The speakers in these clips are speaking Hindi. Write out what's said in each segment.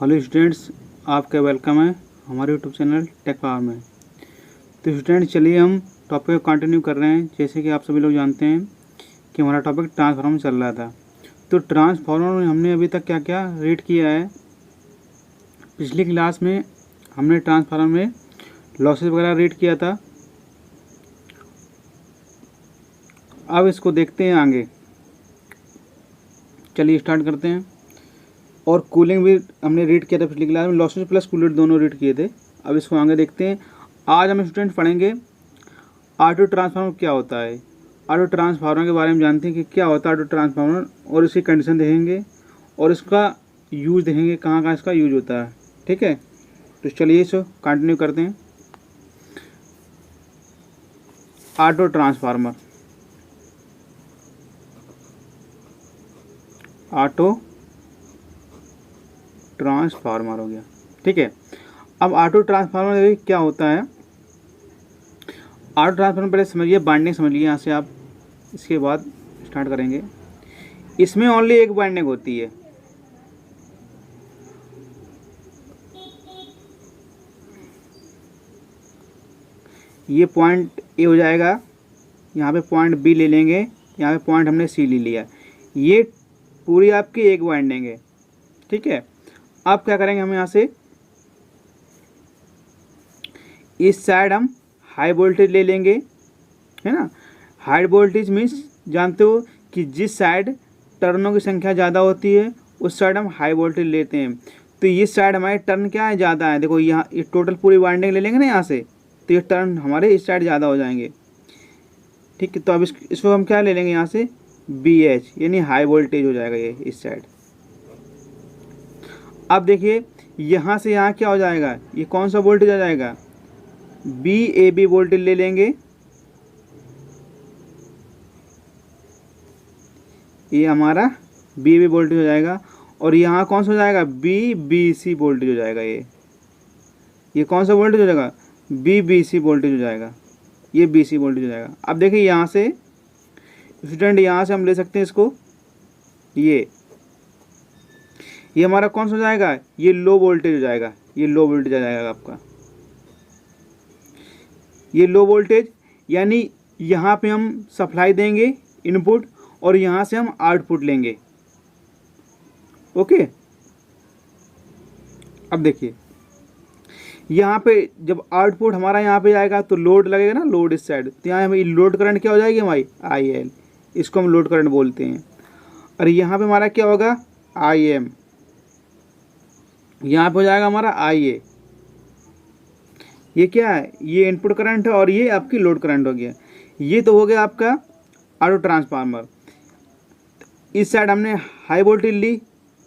हेलो स्टूडेंट्स, आपका वेलकम है हमारे यूट्यूब चैनल टेक पावर में। तो स्टूडेंट्स, चलिए हम टॉपिक को कंटिन्यू कर रहे हैं। जैसे कि आप सभी लोग जानते हैं कि हमारा टॉपिक ट्रांसफार्मर चल रहा था। तो ट्रांसफार्मर में हमने अभी तक क्या क्या रीड किया है। पिछली क्लास में हमने ट्रांसफार्मर में लॉसेस वगैरह रीड किया था। अब इसको देखते हैं आगे। चलिए स्टार्ट करते हैं। और कूलिंग भी हमने रीड किया था पिछली क्लास में, लॉसेस प्लस कूलेट दोनों रीड किए थे। अब इसको आगे देखते हैं। आज हम स्टूडेंट पढ़ेंगे ऑटो ट्रांसफार्मर क्या होता है। ऑटो ट्रांसफार्मर के बारे में जानते हैं कि क्या होता है ऑटो ट्रांसफार्मर, और इसकी कंडीशन देखेंगे और इसका यूज़ देखेंगे, कहाँ कहाँ इसका यूज होता है। ठीक है, तो चलिए इसको कंटिन्यू करते हैं। ऑटो ट्रांसफार्मर, ऑटो ट्रांसफार्मर हो गया। ठीक है, अब ऑटो ट्रांसफार्मर क्या होता है। ऑटो ट्रांसफार्मर पहले समझिए, बाइंडिंग समझिए यहाँ से आप, इसके बाद स्टार्ट करेंगे। इसमें ओनली एक बाइंडिंग होती है। ये पॉइंट ए हो जाएगा, यहाँ पे पॉइंट बी ले लेंगे, यहाँ पे पॉइंट हमने सी ले लिया। ये पूरी आपकी एक बाइंडिंग है। ठीक है, अब क्या करेंगे हम यहाँ से, इस साइड हम हाई वोल्टेज ले लेंगे, है ना। हाई वोल्टेज मीन्स जानते हो कि जिस साइड टर्नों की संख्या ज़्यादा होती है उस साइड हम हाई वोल्टेज लेते हैं। तो ये साइड हमारे टर्न क्या है, ज़्यादा है। देखो यहाँ ये टोटल पूरी वाइंडिंग ले लेंगे ना यहाँ से, तो ये टर्न हमारे इस साइड ज़्यादा हो जाएंगे। ठीक है, तो अब इसको हम क्या ले लेंगे यहाँ से, BH यानी हाई वोल्टेज हो जाएगा ये इस साइड। अब देखिए यहाँ से यहाँ क्या हो जाएगा, ये कौन सा वोल्टेज आ जाएगा, BAB वोल्टेज ले लेंगे। ये हमारा BAB वोल्टेज हो जाएगा। और यहाँ कौन सा हो जाएगा, BBC वोल्टेज हो जाएगा। ये कौन सा वोल्टेज हो जाएगा, BBC वोल्टेज हो जाएगा। ये BC वोल्टेज हो जाएगा। अब देखिए यहाँ से स्टूडेंट, यहाँ से हम ले सकते हैं इसको, ये हमारा कौन सा हो जाएगा, ये लो वोल्टेज हो जाएगा। ये लो वोल्टेज आ जाएगा आपका, ये लो वोल्टेज, यानी यहाँ पे हम सप्लाई देंगे इनपुट और यहाँ से हम आउटपुट लेंगे। ओके, अब देखिए यहाँ पे जब आउटपुट हमारा यहाँ पे आएगा तो लोड लगेगा ना, लोड इस साइड, तो यहाँ हमें लोड करंट क्या हो जाएगी हमारी, IL, इसको हम लोड करंट बोलते हैं। और यहाँ पे हमारा क्या होगा, IM, यहाँ पे हो जाएगा हमारा IA। ये क्या है, ये इनपुट करंट है और ये आपकी लोड करंट हो गया। ये तो हो गया आपका ऑटो ट्रांसफार्मर। इस साइड हमने हाई वोल्टेज ली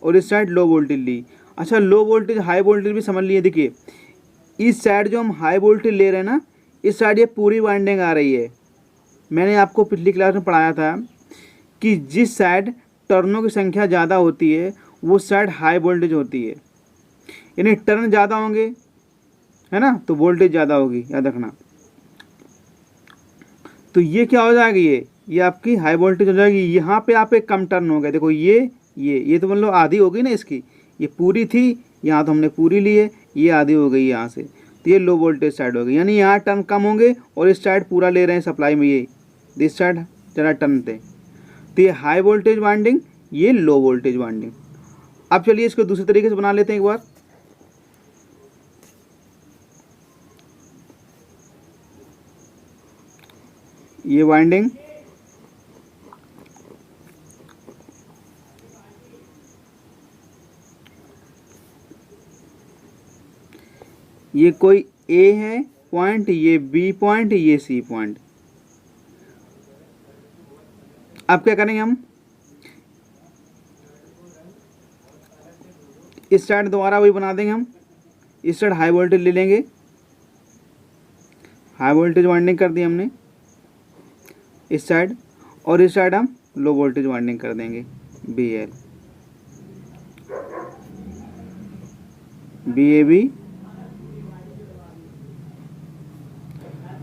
और इस साइड लो वोल्टेज ली। अच्छा, लो वोल्टेज हाई वोल्टेज भी समझ लिए। देखिए इस साइड जो हम हाई वोल्टेज ले रहे हैं ना, इस साइड ये पूरी वाइंडिंग आ रही है। मैंने आपको पिछली क्लास में पढ़ाया था कि जिस साइड टर्नों की संख्या ज़्यादा होती है वो साइड हाई वोल्टेज होती है। यानी टर्न ज़्यादा होंगे, है ना, तो वोल्टेज ज़्यादा होगी, याद रखना। तो ये क्या हो जाएगी, ये आपकी हाई वोल्टेज हो जाएगी। यहाँ पे आप एक कम टर्न हो गए। देखो ये तो मतलब आधी हो गई ना इसकी, ये पूरी थी, यहाँ तो हमने पूरी ली है, ये आधी हो गई यहाँ से, तो ये लो वोल्टेज साइड हो गई। यानी यहाँ टर्न कम होंगे और इस साइड पूरा ले रहे हैं सप्लाई में, ये इस साइड ज़रा टर्न थे, तो ये हाई वोल्टेज वाइंडिंग, ये लो वोल्टेज वाइंडिंग। अब चलिए इसको दूसरे तरीके से बना लेते हैं एक बार। ये वाइंडिंग, ये कोई A है पॉइंट, ये B पॉइंट, ये C पॉइंट। अब क्या करेंगे हम, इस साइड दोबारा वही बना देंगे हम। इस साइड हाई वोल्टेज ले लेंगे, हाई वोल्टेज वाइंडिंग कर दी हमने इस साइड, और इस साइड हम लो वोल्टेज वाइंडिंग कर देंगे, BL, BAB।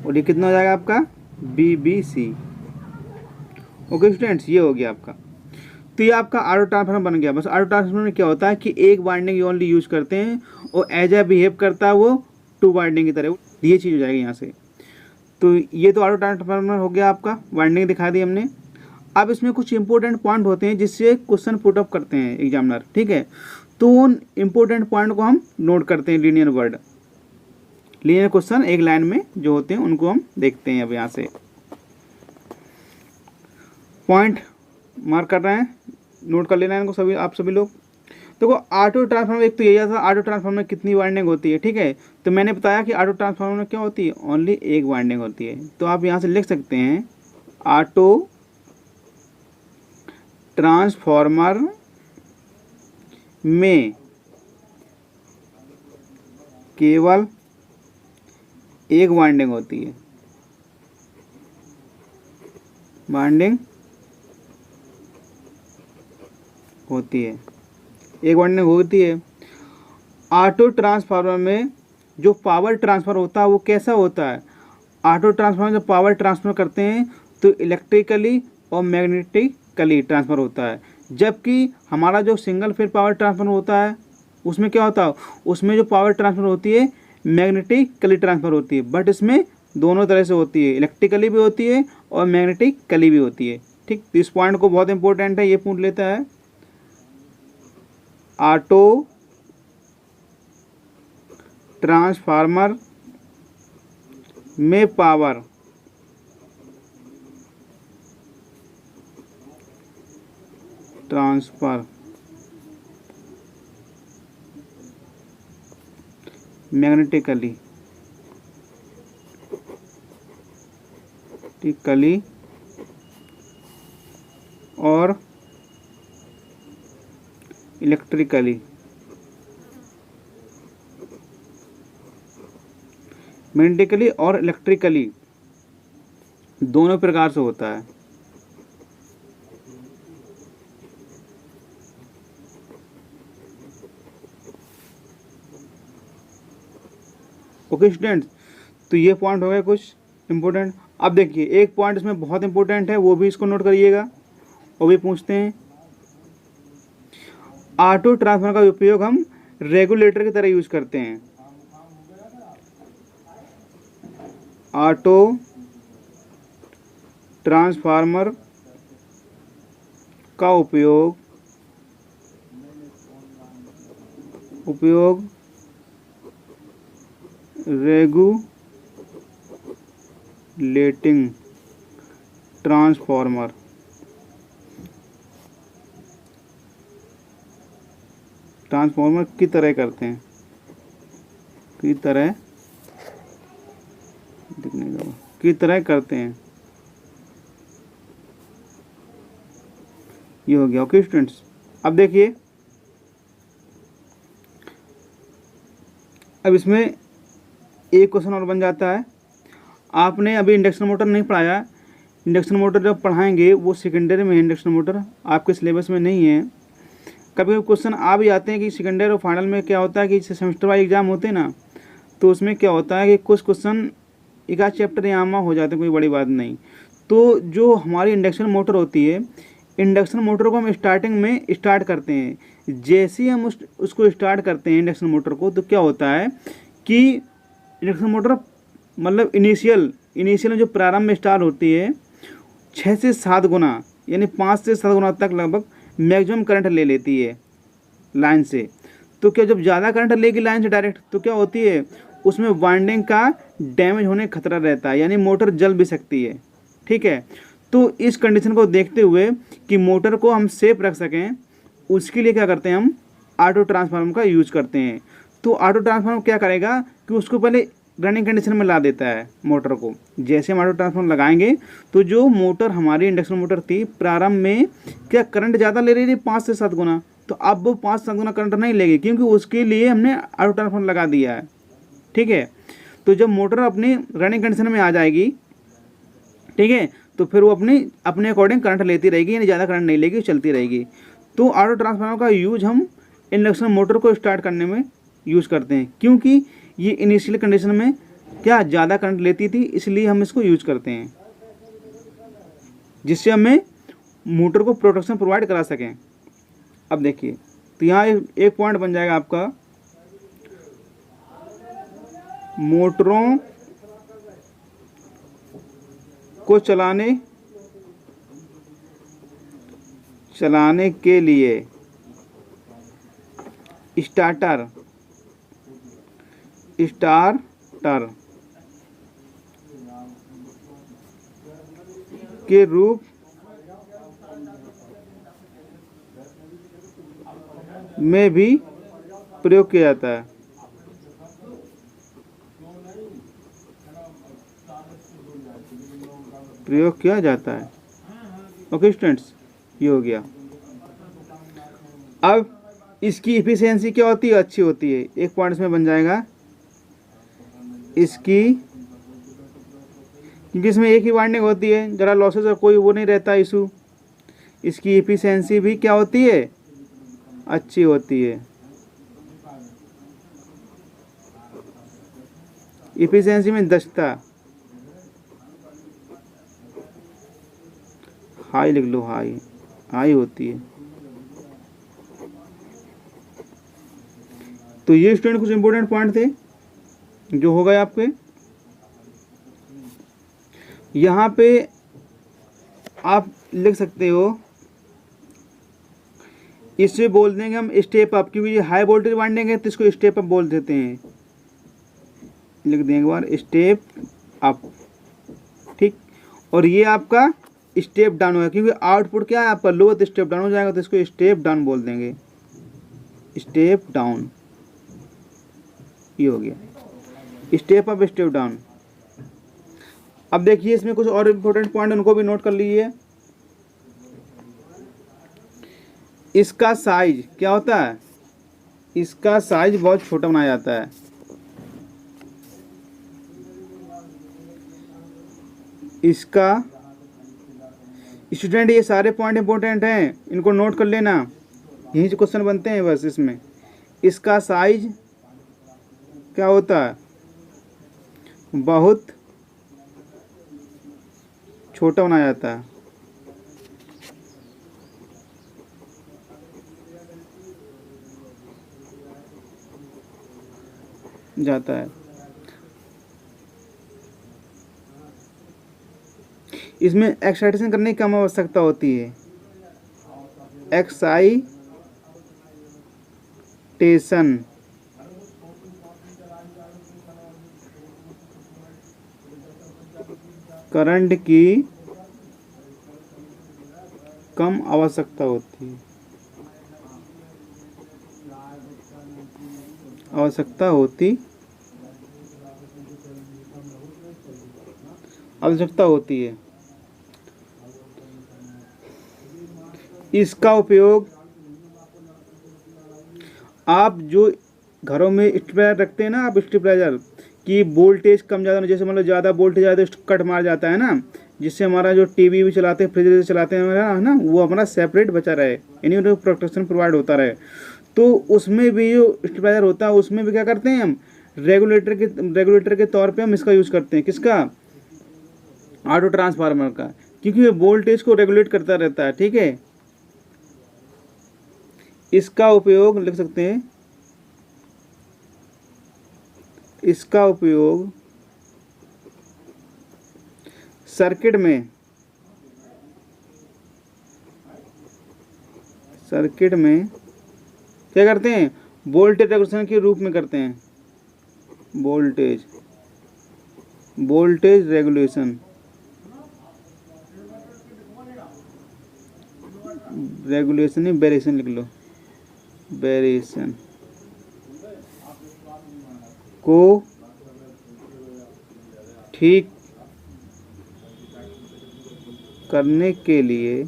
और ये कितना हो जाएगा आपका, BBC। ओके स्टूडेंट्स, ये हो गया आपका। तो ये आपका ऑटो ट्रांसफार्मर बन गया। बस ऑटो ट्रांसफार्मर में क्या होता है कि एक वाइंडिंग ओनली यूज करते हैं और एज ए बिहेव करता है वो टू वाइंडिंग की तरह, ये चीज़ हो जाएगी यहाँ से। तो ये तो ऑटो ट्रांसफार्मर हो गया आपका, वाइंडिंग दिखा दी हमने। अब इसमें कुछ इंपॉर्टेंट पॉइंट होते हैं जिससे क्वेश्चन पुट अप करते हैं एग्जामिनर, ठीक है। तो उन इंपॉर्टेंट पॉइंट को हम नोट करते हैं, लीनियर वर्ड, लीनियर क्वेश्चन एक लाइन में जो होते हैं उनको हम देखते हैं। अब यहाँ से पॉइंट मार्क कर रहे हैं, नोट कर लेना है इनको सभी, आप सभी लोग। देखो ऑटो ट्रांसफार्मर, एक तो यही था ऑटो ट्रांसफार्मर में कितनी वाइंडिंग होती है, ठीक है। तो मैंने बताया कि ऑटो ट्रांसफार्मर में क्या होती है, ओनली एक वाइंडिंग होती है। तो आप यहाँ से लिख सकते हैं ऑटो ट्रांसफार्मर में केवल एक वाइंडिंग होती है, वाइंडिंग होती है, एक वाइंडिंग होती है। ऑटो ट्रांसफार्मर में जो पावर ट्रांसफ़र होता है वो कैसा होता है, ऑटो ट्रांसफार्मर जब पावर ट्रांसफ़र करते हैं तो इलेक्ट्रिकली और मैग्नेटिकली ट्रांसफ़र होता है। जबकि हमारा जो सिंगल फेज पावर ट्रांसफर होता है उसमें क्या होता है, उसमें जो पावर ट्रांसफ़र होती है मैग्नेटिकली ट्रांसफ़र होती है। बट इसमें दोनों तरह से होती है, इलेक्ट्रिकली भी होती है और मैग्नेटिकली भी होती है, ठीक। तो इस पॉइंट को बहुत इंपॉर्टेंट है, ये पूछ लेता है। ऑटो ट्रांसफार्मर में पावर ट्रांसफर मैग्नेटिकली और इलेक्ट्रिकली, मैग्नेटिकली और इलेक्ट्रिकली दोनों प्रकार से होता है। ओके स्टूडेंट्स, तो ये पॉइंट हो गए कुछ इंपॉर्टेंट। अब देखिए एक पॉइंट इसमें बहुत इंपॉर्टेंट है, वो भी इसको नोट करिएगा। वो भी पूछते हैं, ऑटो ट्रांसफार्मर का उपयोग हम रेगुलेटर की तरह यूज करते हैं। ऑटो ट्रांसफार्मर का उपयोग रेगुलेटिंग ट्रांसफार्मर की तरह करते हैं, की तरह करते हैं। ये हो गया। ओके स्टूडेंट्स, अब देखिए, अब इसमें एक क्वेश्चन और बन जाता है। आपने अभी इंडक्शन मोटर नहीं पढ़ाया, इंडक्शन मोटर जब पढ़ाएंगे वो सेकेंडरी में है, इंडक्शन मोटर आपके सिलेबस में नहीं है। कभी कभी क्वेश्चन आ भी जाते हैं कि सेकेंडरी और फाइनल में क्या होता है कि सेमेस्टर वाइज एग्जाम होते हैं ना, तो उसमें क्या होता है कि कुछ क्वेश्चन एक आध चैप्टर यहाँ वहाँ हो जाते हैं, कोई बड़ी बात नहीं। तो जो हमारी इंडक्शन मोटर होती है, इंडक्शन मोटर को हम स्टार्टिंग में स्टार्ट करते हैं। जैसे ही हम उसको स्टार्ट करते हैं इंडक्शन मोटर को, तो क्या होता है कि इंडक्शन मोटर मतलब इनिशियल में जो प्रारंभ में स्टार्ट होती है 6 से 7 गुना यानी 5 से 7 गुना तक लगभग मैक्सिमम करंट ले लेती है लाइन से। तो क्या जब ज़्यादा करंट लेगी लाइन से डायरेक्ट, तो क्या होती है उसमें वाइंडिंग का डैमेज होने का खतरा रहता है, यानी मोटर जल भी सकती है, ठीक है। तो इस कंडीशन को देखते हुए कि मोटर को हम सेफ रख सकें, उसके लिए क्या करते हैं, हम ऑटो ट्रांसफार्मर का यूज करते हैं। तो ऑटो ट्रांसफार्मर क्या करेगा कि उसको पहले रनिंग कंडीशन में ला देता है मोटर को। जैसे हम ऑटो ट्रांसफार्मर लगाएंगे तो जो मोटर हमारी इंडक्शन मोटर थी प्रारंभ में क्या करंट ज़्यादा ले रही थी 5 से 7 गुना, तो अब वो 5 से 7 गुना करंट नहीं लेगी, क्योंकि उसके लिए हमने ऑटो ट्रांसफार्मर लगा दिया है, ठीक है। तो जब मोटर अपनी रनिंग कंडीशन में आ जाएगी, ठीक है, तो फिर वो अपने अकॉर्डिंग करंट लेती रहेगी, यानी ज़्यादा करंट नहीं लेगी, चलती रहेगी। तो ऑटो ट्रांसफार्मर का यूज हम इंडक्शन मोटर को स्टार्ट करने में यूज़ करते हैं, क्योंकि ये इनिशियल कंडीशन में क्या ज़्यादा करंट लेती थी, इसलिए हम इसको यूज करते हैं, जिससे हमें मोटर को प्रोटेक्शन प्रोवाइड करा सकें। अब देखिए, तो यहाँ एक पॉइंट बन जाएगा आपका, मोटरों को चलाने के लिए स्टार्टर के रूप में भी प्रयोग किया जाता है। ओके स्टूडेंट्स, ये हो गया। अब इसकी इफिशियंसी क्या होती है? अच्छी होती है। एक पॉइंट इसमें बन जाएगा इसकी, क्योंकि इसमें एक ही वाइंडिंग होती है, ज़रा लॉसेस का कोई वो नहीं रहता इशू। इसकी इफिशियंसी भी क्या होती है? अच्छी होती है। इफिशियंसी में दक्षता हाई लिख लो, हाई होती है। तो ये स्टूडेंट कुछ इंपॉर्टेंट पॉइंट थे जो हो गए आपके। यहाँ पे आप लिख सकते हो, इसे बोल देंगे हम स्टेप अप, क्योंकि ये हाई वोल्टेज वाइंडिंग है तो इसको स्टेप अप बोल देते हैं। लिख देंगे एक बार, स्टेप अप, ठीक। और ये आपका स्टेप डाउन होगा, क्योंकि आउटपुट क्या है आपका लो, तो स्टेप डाउन हो जाएगा, तो इसको स्टेप डाउन बोल देंगे, स्टेप डाउन। ये हो गया स्टेप अप, स्टेप डाउन। अब देखिए इसमें कुछ और इम्पोर्टेंट पॉइंट, उनको भी नोट कर लीजिए। इसका साइज क्या होता है? इसका साइज बहुत छोटा बनाया जाता है। इसका स्टूडेंट, ये सारे पॉइंट इंपॉर्टेंट हैं, इनको नोट कर लेना, यहीं से क्वेश्चन बनते हैं बस। इसमें इसका साइज क्या होता है? बहुत छोटा बनाया जाता है। इसमें एक्साइटेशन करने की कम आवश्यकता होती है। एक्साइटेशन करंट की कम आवश्यकता होती है। इसका उपयोग आप जो घरों में स्टेबलाइजर रखते हैं ना, आप स्टेबलाइजर की वोल्टेज कम ज़्यादा, जैसे मतलब ज़्यादा वोल्टेज आए तो कट मार जाता है ना, जिससे हमारा जो टीवी भी चलाते हैं, फ्रिज चलाते हैं हमारा, है ना, वो हमारा सेपरेट बचा रहे, यानी उन्हें प्रोटेक्शन प्रोवाइड होता रहे। तो उसमें भी जो स्टेबलाइजर होता है उसमें भी क्या करते हैं हम, रेगुलेटर के तौर पे हम इसका यूज़ करते हैं। किसका? ऑटो ट्रांसफार्मर का, क्योंकि ये वोल्टेज को रेगुलेट करता रहता है, ठीक है। इसका उपयोग लिख सकते हैं, इसका उपयोग सर्किट में क्या करते हैं? वोल्टेज रेगुलेशन के रूप में करते हैं। वोल्टेज रेगुलेशन नहीं, वेरिएशन लिख लो, वेरिएशन को ठीक करने के लिए,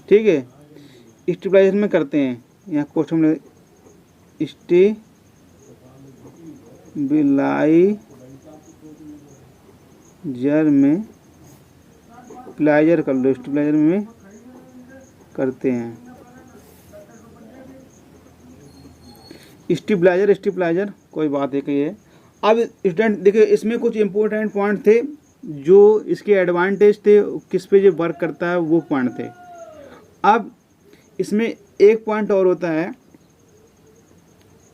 ठीक है, स्टेबलाइजर में करते हैं। यहाँ क्वेश्चन में स्टेबलाइजर कर लो, स्टेबलाइजर में करते हैं। स्टेबलाइजर कोई बात है कि ये। अब स्टूडेंट देखिए, इसमें कुछ इंपॉर्टेंट पॉइंट थे जो इसके एडवांटेज थे, किस पे जो वर्क करता है, वो पॉइंट थे। अब इसमें एक पॉइंट और होता है,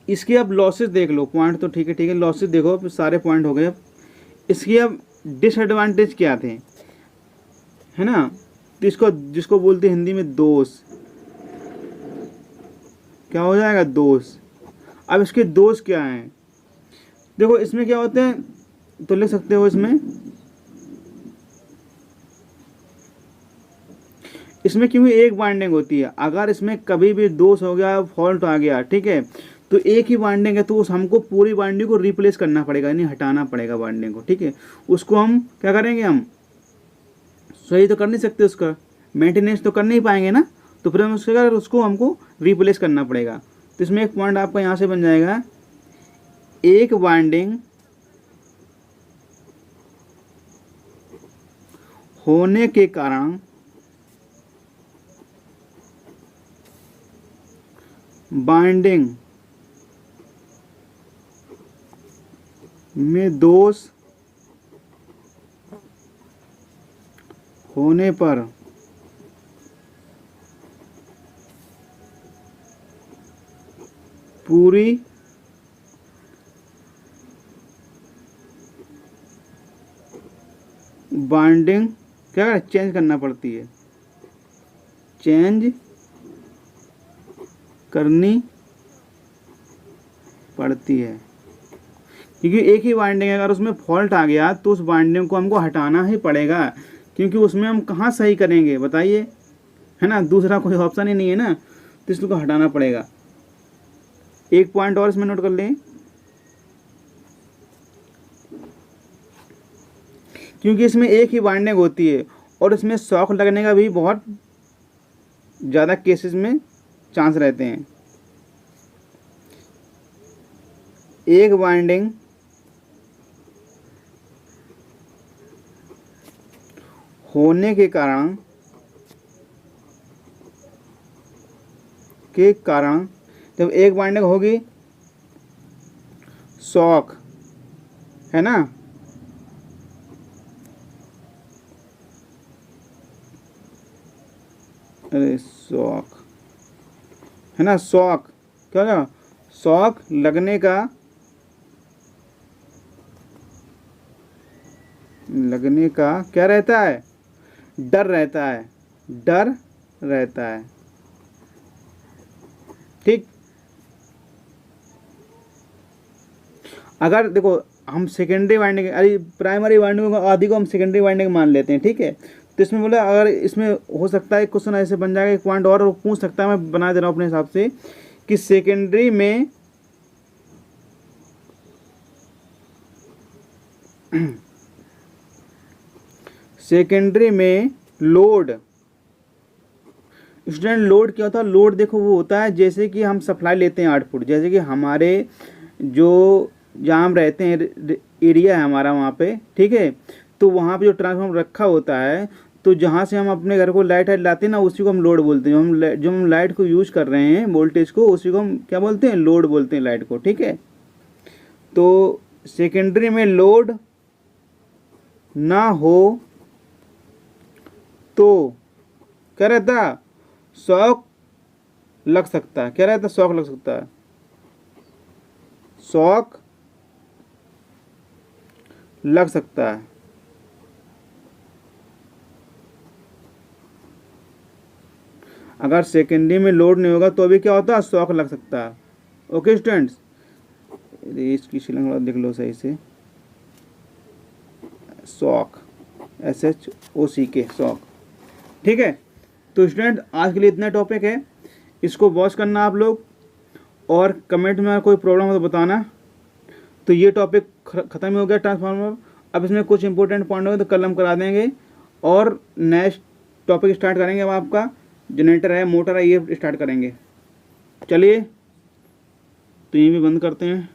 इसके अब लॉसेस देख लो। पॉइंट तो ठीक है, लॉसेस देखो, अब सारे पॉइंट हो गए। अब इसकी अब डिसएडवांटेज क्या थे, है ना, तो इसको जिसको बोलते हैं हिंदी में दोष, क्या हो जाएगा, दोष। अब इसके दोष क्या हैं, देखो इसमें क्या होते हैं, तो लिख सकते हो इसमें क्योंकि एक बाइंडिंग होती है, अगर इसमें कभी भी दोष हो गया, फॉल्ट आ गया, ठीक है, तो एक ही बाइंडिंग है, तो उस हमको पूरी बाइंडिंग को रिप्लेस करना पड़ेगा, यानी हटाना पड़ेगा बाइंडिंग को, ठीक है। उसको हम क्या करेंगे, हम सही तो कर नहीं सकते, उसका मेंटेनेंस तो कर नहीं पाएंगे ना, तो फिर हम उसको हमको रिप्लेस करना पड़ेगा। तो इसमें एक पॉइंट आपका यहाँ से बन जाएगा, एक बाइंडिंग होने के कारण बाइंडिंग में दोष होने पर पूरी बाइंडिंग क्या चेंज करना पड़ती है, चेंज करनी पड़ती है, क्योंकि एक ही बाइंडिंग है, अगर उसमें फॉल्ट आ गया तो उस बाइंडिंग को हमको हटाना ही पड़ेगा, क्योंकि उसमें हम कहाँ सही करेंगे बताइए, है ना, दूसरा कोई ऑप्शन ही नहीं है ना, तो इसको हटाना पड़ेगा। एक पॉइंट और इसमें नोट कर लें, क्योंकि इसमें एक ही बाइंडिंग होती है और इसमें शॉक लगने का भी बहुत ज़्यादा केसेस में चांस रहते हैं। एक बाइंडिंग होने के कारण जब एक बाइंडिंग होगी, शॉक, है ना, अरे शॉक, है ना, शॉक क्या होगा, शॉक लगने का क्या रहता है, डर रहता है, ठीक। अगर देखो हम सेकेंडरी वाइंडिंग, अरे प्राइमरी वाइंडिंग को आदि को हम सेकेंडरी वाइंडिंग मान लेते हैं, ठीक है, तो इसमें बोला अगर इसमें हो सकता है क्वेश्चन ऐसे बन जाएगा, एक पॉइंट और पूछ सकता है, मैं बना दे रहा हूँ अपने हिसाब से, कि सेकेंडरी में लोड, स्टूडेंट लोड क्या होता है, लोड देखो वो होता है जैसे कि हम सप्लाई लेते हैं आउटपुट, जैसे कि हमारे जो जहाँ हम रहते हैं एरिया है हमारा वहाँ पे, ठीक है, तो वहाँ पे जो ट्रांसफार्मर रखा होता है, तो जहाँ से हम अपने घर को लाइट लाते हैं ना, उसी को हम लोड बोलते हैं। जो हम लाइट को यूज कर रहे हैं, वोल्टेज को, उसी को हम क्या बोलते हैं, लोड बोलते हैं लाइट को, ठीक है। तो सेकेंडरी में लोड ना हो तो क्या रहता है, शॉक लग सकता है, क्या रहता है, शॉक लग सकता है, शॉक लग सकता है। अगर सेकेंडरी में लोड नहीं होगा तो अभी क्या होता है, शॉक लग सकता है। ओके स्टूडेंट्स, इसकी स्पेलिंग देख लो सही से, शॉक, SHOCK, शॉक, ठीक है। तो स्टूडेंट आज के लिए इतना टॉपिक है, इसको वॉच करना आप लोग, और कमेंट में कोई प्रॉब्लम हो तो बताना। तो ये टॉपिक ख़त्म हो गया ट्रांसफार्मर। अब इसमें कुछ इंपॉर्टेंट पॉइंट हो तो कल हम करा देंगे, और नेक्स्ट टॉपिक स्टार्ट करेंगे। अब आपका जनरेटर है, मोटर है, ये स्टार्ट करेंगे। चलिए तो यहीं भी बंद करते हैं।